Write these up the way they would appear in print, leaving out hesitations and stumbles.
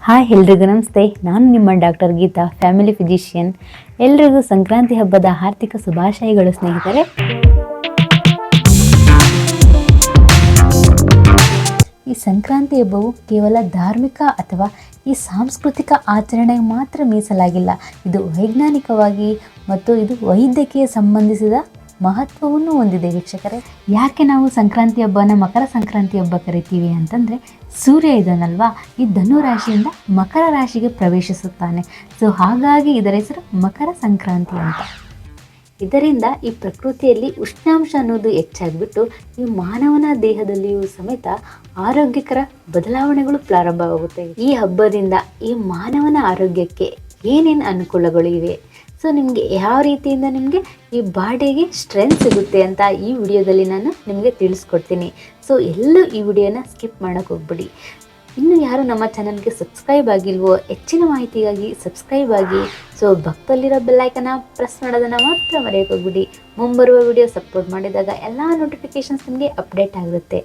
Hi ಎಲ್ರಿಗೂ ನಮಸ್ತೆ. ನಾನು ನಿಮ್ಮ ಡಾಕ್ಟರ್ ಗೀತಾ, ಫ್ಯಾಮಿಲಿ ಫಿಸಿಷಿಯನ್. ಎಲ್ರಿಗೂ ಸಂಕ್ರಾಂತಿ ಹಬ್ಬದ ಆರ್ಥಿಕ ಶುಭಾಶಯಗಳು ಸ್ನೇಹಿತರೆ. ಈ ಸಂಕ್ರಾಂತಿ ಹಬ್ಬವು ಕೇವಲ ಧಾರ್ಮಿಕ ಅಥವಾ ಈ ಸಾಂಸ್ಕೃತಿಕ ಆಚರಣೆಗೆ ಮಾತ್ರ ಮೀಸಲಾಗಿಲ್ಲ. ಇದು ವೈಜ್ಞಾನಿಕವಾಗಿ ಮತ್ತು ಇದು ವೈದ್ಯಕೀಯ ಸಂಬಂಧಿಸಿದ ಮಹತ್ವವನ್ನು ಹೊಂದಿದೆ ವೀಕ್ಷಕರೇ. ಯಾಕೆ ನಾವು ಸಂಕ್ರಾಂತಿ ಹಬ್ಬನ ಮಕರ ಸಂಕ್ರಾಂತಿ ಹಬ್ಬ ಕರಿತೀವಿ ಅಂತಂದರೆ, ಸೂರ್ಯ ಇದನ್ನಲ್ವಾ ಈ ಧನು ರಾಶಿಯಿಂದ ಮಕರ ರಾಶಿಗೆ ಪ್ರವೇಶಿಸುತ್ತಾನೆ. ಸೊ ಹಾಗಾಗಿ ಇದರ ಹೆಸರು ಮಕರ ಸಂಕ್ರಾಂತಿ ಅಂತ. ಇದರಿಂದ ಈ ಪ್ರಕೃತಿಯಲ್ಲಿ ಉಷ್ಣಾಂಶ ಅನ್ನೋದು ಹೆಚ್ಚಾಗಿಬಿಟ್ಟು ಈ ಮಾನವನ ದೇಹದಲ್ಲಿಯೂ ಸಮೇತ ಆರೋಗ್ಯಕರ ಬದಲಾವಣೆಗಳು ಪ್ರಾರಂಭವಾಗುತ್ತವೆ. ಈ ಹಬ್ಬದಿಂದ ಈ ಮಾನವನ ಆರೋಗ್ಯಕ್ಕೆ ಏನೇನು ಅನುಕೂಲಗಳು ಇವೆ, ಸೊ ನಿಮಗೆ ಯಾವ ರೀತಿಯಿಂದ ನಿಮಗೆ ಈ ಬಾಡಿಗೆ ಸ್ಟ್ರೆಂತ್ ಸಿಗುತ್ತೆ ಅಂತ ಈ ವಿಡಿಯೋದಲ್ಲಿ ನಾನು ನಿಮಗೆ ತಿಳಿಸ್ಕೊಡ್ತೀನಿ. ಸೊ ಎಲ್ಲೂ ಈ ವಿಡಿಯೋನ ಸ್ಕಿಪ್ ಮಾಡೋಕ್ಕೆ ಹೋಗ್ಬಿಡಿ. ಇನ್ನು ಯಾರು ನಮ್ಮ ಚಾನಲ್ಗೆ ಸಬ್ಸ್ಕ್ರೈಬ್ ಆಗಿಲ್ವೋ, ಹೆಚ್ಚಿನ ಮಾಹಿತಿಗಾಗಿ ಸಬ್ಸ್ಕ್ರೈಬ್ ಆಗಿ. ಸೊ ಪಕ್ಕದಲ್ಲಿರೋ ಬೆಲ್ಲೈಕನ್ನ ಪ್ರೆಸ್ ಮಾಡೋದನ್ನು ಮಾತ್ರ ಮರೆಯೋಕೆ ಹೋಗ್ಬಿಡಿ. ಮುಂಬರುವ ವಿಡಿಯೋಸ್ ಅಪ್ಲೋಡ್ ಮಾಡಿದಾಗ ಎಲ್ಲ ನೋಟಿಫಿಕೇಷನ್ಸ್ ನಿಮಗೆ ಅಪ್ಡೇಟ್ ಆಗಿರುತ್ತೆ.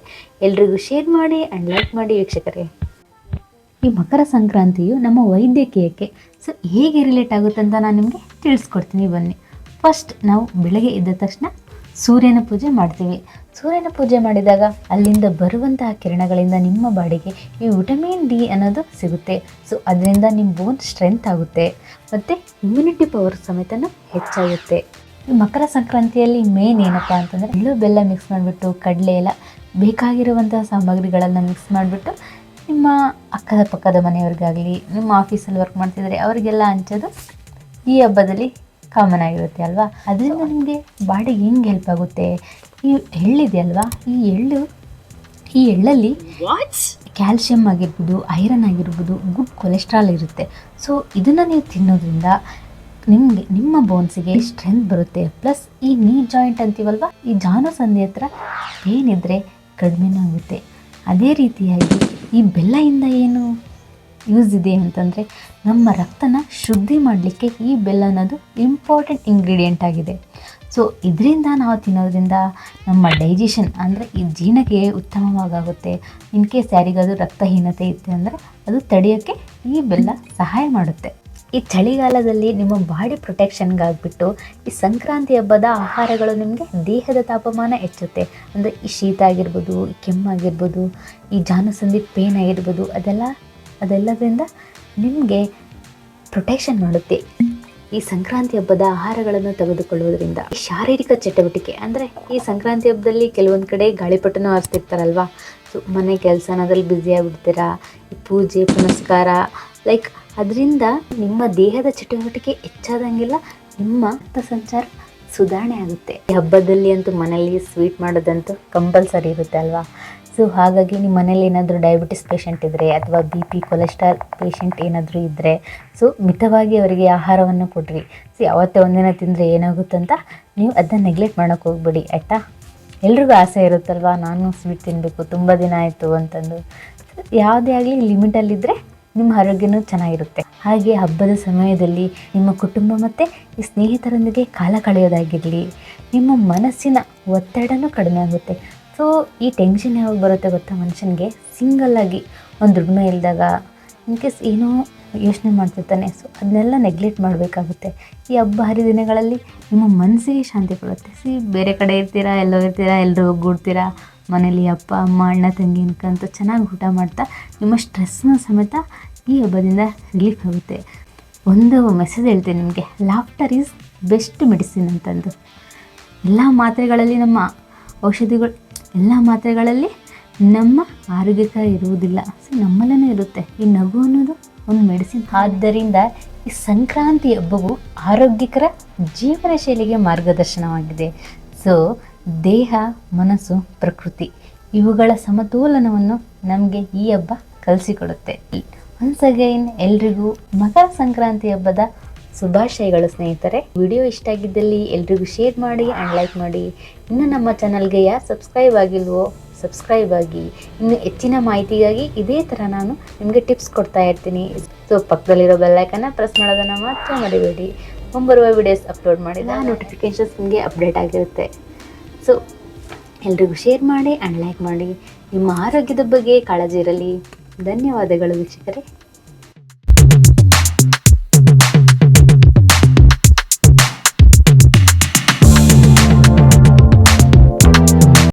ಎಲ್ರಿಗೂ ಶೇರ್ ಮಾಡಿ ಆ್ಯಂಡ್ ಲೈಕ್ ಮಾಡಿ ವೀಕ್ಷಕರೇ. ಈ ಮಕರ ಸಂಕ್ರಾಂತಿಯು ನಮ್ಮ ವೈದ್ಯಕೀಯಕ್ಕೆ ಸೊ ಹೇಗೆ ರಿಲೇಟ್ ಆಗುತ್ತೆ ಅಂತ ನಾನು ನಿಮಗೆ ತಿಳಿಸ್ಕೊಡ್ತೀನಿ, ಬನ್ನಿ. ಫಸ್ಟ್ ನಾವು ಬೆಳಗ್ಗೆ ಎದ್ದ ತಕ್ಷಣ ಸೂರ್ಯನ ಪೂಜೆ ಮಾಡ್ತೀವಿ. ಸೂರ್ಯನ ಪೂಜೆ ಮಾಡಿದಾಗ ಅಲ್ಲಿಂದ ಬರುವಂತಹ ಕಿರಣಗಳಿಂದ ನಿಮ್ಮ ಬಾಡಿಗೆ ಈ ವಿಟಮಿನ್ ಡಿ ಅನ್ನೋದು ಸಿಗುತ್ತೆ. ಸೊ ಅದರಿಂದ ನಿಮ್ಮ ಬೋನ್ ಸ್ಟ್ರೆಂತ್ ಆಗುತ್ತೆ ಮತ್ತು ಇಮ್ಯುನಿಟಿ ಪವರ್ ಸಮೇತನೂ ಹೆಚ್ಚಾಗುತ್ತೆ. ಈ ಮಕರ ಸಂಕ್ರಾಂತಿಯಲ್ಲಿ ಮೇನ್ ಏನಪ್ಪ ಅಂತಂದರೆ, ಎಳ್ಳು ಬೆಲ್ಲ ಮಿಕ್ಸ್ ಮಾಡಿಬಿಟ್ಟು ಕಡಲೆ ಎಲ್ಲ ಬೇಕಾಗಿರುವಂತಹ ಸಾಮಗ್ರಿಗಳನ್ನು ಮಿಕ್ಸ್ ಮಾಡಿಬಿಟ್ಟು ನಿಮ್ಮ ಅಕ್ಕದ ಪಕ್ಕದ ಮನೆಯವ್ರಿಗಾಗಲಿ, ನಿಮ್ಮ ಆಫೀಸಲ್ಲಿ ವರ್ಕ್ ಮಾಡ್ತಿದ್ರೆ ಅವರಿಗೆಲ್ಲ ಹಂಚೋದು ಈ ಹಬ್ಬದಲ್ಲಿ ಕಾಮನ್ ಆಗಿರುತ್ತೆ ಅಲ್ವಾ. ಅದರಿಂದ ನಿಮಗೆ ಬಾಡಿಗೆ ಹೆಂಗೆ ಹೆಲ್ಪ್ ಆಗುತ್ತೆ, ಈ ಎಳ್ಳಿದೆ ಅಲ್ವಾ, ಈ ಎಳ್ಳಲ್ಲಿ ಕ್ಯಾಲ್ಶಿಯಂ ಆಗಿರ್ಬೋದು, ಐರನ್ ಆಗಿರ್ಬೋದು, ಗುಡ್ ಕೊಲೆಸ್ಟ್ರಾಲ್ ಇರುತ್ತೆ. ಸೊ ಇದನ್ನು ನೀವು ತಿನ್ನೋದ್ರಿಂದ ನಿಮ್ಮ ಬೋನ್ಸಿಗೆ ಸ್ಟ್ರೆಂತ್ ಬರುತ್ತೆ. ಪ್ಲಸ್ ಈ ನೀ ಜಾಯಿಂಟ್ ಅಂತೀವಲ್ವ, ಈ ಜಾನುಸಂಧಿ ಹತ್ರ ಏನಿದ್ರೆ ಕಡಿಮೆನೂ ಆಗುತ್ತೆ. ಅದೇ ರೀತಿಯಾಗಿ ಈ ಬೆಲ್ಲದಿಂದ ಏನು ಯೂಸ್ ಇದೆ ಅಂತಂದರೆ, ನಮ್ಮ ರಕ್ತನ ಶುದ್ಧಿ ಮಾಡಲಿಕ್ಕೆ ಈ ಬೆಲ್ಲ ಅನ್ನೋದು ಇಂಪಾರ್ಟೆಂಟ್ ಇಂಗ್ರೀಡಿಯೆಂಟ್ ಆಗಿದೆ. ಸೊ ಇದರಿಂದ ನಾವು ತಿನ್ನೋದ್ರಿಂದ ನಮ್ಮ ಡೈಜೆಷನ್ ಅಂದರೆ ಈ ಜೀರ್ಣಕ್ರಿಯೆ ಉತ್ತಮವಾಗುತ್ತೆ. ಇನ್ ಕೇಸ್ ಯಾರಿಗಾದ್ರೂ ರಕ್ತಹೀನತೆ ಇತ್ತು ಅಂದರೆ ಅದು ತಡೆಯೋಕ್ಕೆ ಈ ಬೆಲ್ಲ ಸಹಾಯ ಮಾಡುತ್ತೆ. ಈ ಚಳಿಗಾಲದಲ್ಲಿ ನಿಮ್ಮ ಬಾಡಿ ಪ್ರೊಟೆಕ್ಷನ್ಗಾಗ್ಬಿಟ್ಟು ಈ ಸಂಕ್ರಾಂತಿ ಹಬ್ಬದ ಆಹಾರಗಳು ನಿಮಗೆ ದೇಹದ ತಾಪಮಾನ ಹೆಚ್ಚುತ್ತೆ. ಅಂದರೆ ಈ ಶೀತ ಆಗಿರ್ಬೋದು, ಈ ಕೆಮ್ಮಾಗಿರ್ಬೋದು, ಈ ಜಾನುಸಂಧಿ ಪೇನ್ ಆಗಿರ್ಬೋದು, ಅದೆಲ್ಲದರಿಂದ ನಿಮಗೆ ಪ್ರೊಟೆಕ್ಷನ್ ಮಾಡುತ್ತೆ. ಈ ಸಂಕ್ರಾಂತಿ ಹಬ್ಬದ ಆಹಾರಗಳನ್ನು ತೆಗೆದುಕೊಳ್ಳುವುದರಿಂದ ಈ ಶಾರೀರಿಕ ಚಟುವಟಿಕೆ ಅಂದರೆ, ಈ ಸಂಕ್ರಾಂತಿ ಹಬ್ಬದಲ್ಲಿ ಕೆಲವೊಂದು ಕಡೆ ಗಾಳಿಪಟನೂ ಹಾರಿಸ್ತಿರ್ತಾರಲ್ವ. ಸೊ ಮನೆ ಕೆಲಸ ಅನ್ನೋದ್ರಲ್ಲಿ ಬ್ಯುಸಿಯಾಗಿಬಿಡ್ತೀರಾ. ಈ ಪೂಜೆ ಪುನಸ್ಕಾರ ಲೈಕ್ ಅದರಿಂದ ನಿಮ್ಮ ದೇಹದ ಚಟುವಟಿಕೆ ಹೆಚ್ಚಾದಂಗೆಲ್ಲ ನಿಮ್ಮ ರಕ್ತ ಸಂಚಾರ ಸುಧಾರಣೆ ಆಗುತ್ತೆ. ಈ ಹಬ್ಬದಲ್ಲಿ ಅಂತೂ ಮನೇಲಿ ಸ್ವೀಟ್ ಮಾಡೋದಂತೂ ಕಂಪಲ್ಸರಿ ಇರುತ್ತೆ ಅಲ್ವಾ. ಸೊ ಹಾಗಾಗಿ ನಿಮ್ಮ ಮನೇಲಿ ಏನಾದರೂ ಡಯಾಬಿಟಿಸ್ ಪೇಷಂಟ್ ಇದ್ದರೆ ಅಥವಾ BP ಕೊಲೆಸ್ಟ್ರಾಲ್ ಪೇಷಂಟ್ ಏನಾದರೂ ಇದ್ದರೆ, ಸೊ ಮಿತವಾಗಿ ಅವರಿಗೆ ಆಹಾರವನ್ನು ಕೊಡ್ರಿ. ಸೊ ಯಾವತ್ತೇ ಒಂದಿನ ತಿಂದರೆ ಏನಾಗುತ್ತಂತ ನೀವು ಅದನ್ನ ನೆಗ್ಲೆಕ್ಟ್ ಮಾಡೋಕ್ಕೆ ಹೋಗ್ಬೇಡಿ ಆಯಿತಾ. ಎಲ್ರಿಗೂ ಆಸೆ ಇರುತ್ತಲ್ವ, ನಾನು ಸ್ವೀಟ್ ತಿನ್ನಬೇಕು ತುಂಬ ದಿನ ಆಯಿತು ಅಂತಂದು. ಯಾವುದೇ ಆಗಲಿ ಲಿಮಿಟಲ್ಲಿದ್ದರೆ ನಿಮ್ಮ ಆರೋಗ್ಯನೂ ಚೆನ್ನಾಗಿರುತ್ತೆ. ಹಾಗೆ ಹಬ್ಬದ ಸಮಯದಲ್ಲಿ ನಿಮ್ಮ ಕುಟುಂಬ ಮತ್ತು ಈ ಸ್ನೇಹಿತರೊಂದಿಗೆ ಕಾಲ ಕಳೆಯೋದಾಗಿರಲಿ, ನಿಮ್ಮ ಮನಸ್ಸಿನ ಒತ್ತಡನೂ ಕಡಿಮೆ ಆಗುತ್ತೆ. ಸೊ ಈ ಟೆನ್ಷನ್ ಯಾವಾಗ ಬರುತ್ತೆ ಗೊತ್ತಾ ಮನುಷ್ಯನಿಗೆ, ಸಿಂಗಲ್ಲಾಗಿ ಒಂದು ದುಡಿಮೆ ಇಲ್ದಾಗ ಇನ್ ಕೇಸ್ ಏನೋ ಯೋಚನೆ ಮಾಡ್ತಿರ್ತಾನೆ. ಸೊ ಅದನ್ನೆಲ್ಲ ನೆಗ್ಲೆಕ್ಟ್ ಮಾಡಬೇಕಾಗುತ್ತೆ. ಈ ಹಬ್ಬ ಹರಿದಿನಗಳಲ್ಲಿ ನಿಮ್ಮ ಮನಸ್ಸಿಗೆ ಶಾಂತಿ ಕೊಡುತ್ತೆ. ಬೇರೆ ಕಡೆ ಇರ್ತೀರಾ, ಎಲ್ಲರೂ ಒಗ್ಗೂಡ್ತೀರಾ, ಮನೇಲಿ ಅಪ್ಪ ಅಮ್ಮ ಅಣ್ಣ ತಂಗಿ ಅನ್ಕಂತ ಚೆನ್ನಾಗಿ ಊಟ ಮಾಡ್ತಾ ನಿಮ್ಮ ಸ್ಟ್ರೆಸ್ನ ಸಮೇತ ಈ ಹಬ್ಬದಿಂದ ರಿಲೀಫ್ ಆಗುತ್ತೆ. ಒಂದು ಮೆಸೇಜ್ ಹೇಳ್ತೀನಿ ನಿಮಗೆ, ಲಾಫ್ಟರ್ ಈಸ್ ಬೆಸ್ಟ್ ಮೆಡಿಸಿನ್ ಅಂತಂದು. ಎಲ್ಲ ಮಾತ್ರೆಗಳಲ್ಲಿ ನಮ್ಮ ಆರೋಗ್ಯಕರ ಇರುವುದಿಲ್ಲ, ಸೊ ನಮ್ಮಲ್ಲೇ ಇರುತ್ತೆ. ಈ ನಗು ಅನ್ನೋದು ಒಂದು ಮೆಡಿಸಿನ್. ಆದ್ದರಿಂದ ಈ ಸಂಕ್ರಾಂತಿ ಹಬ್ಬವು ಆರೋಗ್ಯಕರ ಜೀವನ ಶೈಲಿಗೆ ಮಾರ್ಗದರ್ಶನವಾಗಿದೆ. ಸೊ ದೇಹ, ಮನಸ್ಸು, ಪ್ರಕೃತಿ ಇವುಗಳ ಸಮತೋಲನವನ್ನು ನಮಗೆ ಈ ಹಬ್ಬ ಕಲಿಸಿಕೊಡುತ್ತೆ. ಒನ್ಸ್ ಅಗೈನ್ ಎಲ್ರಿಗೂ ಮಕರ ಸಂಕ್ರಾಂತಿ ಹಬ್ಬದ ಶುಭಾಶಯಗಳು ಸ್ನೇಹಿತರೆ. ವಿಡಿಯೋ ಇಷ್ಟ ಆಗಿದ್ದಲ್ಲಿ ಎಲ್ರಿಗೂ ಶೇರ್ ಮಾಡಿ ಆ್ಯಂಡ್ ಲೈಕ್ ಮಾಡಿ. ಇನ್ನು ನಮ್ಮ ಚಾನಲ್ಗೆ ಯಾರು ಸಬ್ಸ್ಕ್ರೈಬ್ ಆಗಿಲ್ವೋ ಸಬ್ಸ್ಕ್ರೈಬ್ ಆಗಿ. ಇನ್ನು ಹೆಚ್ಚಿನ ಮಾಹಿತಿಗಾಗಿ ಇದೇ ಥರ ನಾನು ನಿಮಗೆ ಟಿಪ್ಸ್ ಕೊಡ್ತಾ ಇರ್ತೀನಿ. ಸೊ ಪಕ್ಕದಲ್ಲಿರೋ ಬೆಲ್ಲೈಕನ್ನ ಪ್ರೆಸ್ ಮಾಡೋದನ್ನು ಮಾತ್ರ ಮರಿಬೇಡಿ. ಮುಂಬರುವ ವಿಡಿಯೋಸ್ ಅಪ್ಲೋಡ್ ಮಾಡಿದ ನೋಟಿಫಿಕೇಷನ್ಸ್ ನಿಮಗೆ ಅಪ್ಡೇಟ್ ಆಗಿರುತ್ತೆ. ಸೊ ಎಲ್ರಿಗೂ ಶೇರ್ ಮಾಡಿ ಆ್ಯಂಡ್ ಲೈಕ್ ಮಾಡಿ. ನಿಮ್ಮ ಆರೋಗ್ಯದ ಬಗ್ಗೆ ಕಾಳಜಿ ಇರಲಿ. ಧನ್ಯವಾದಗಳು ವೀಕ್ಷಕರೇ.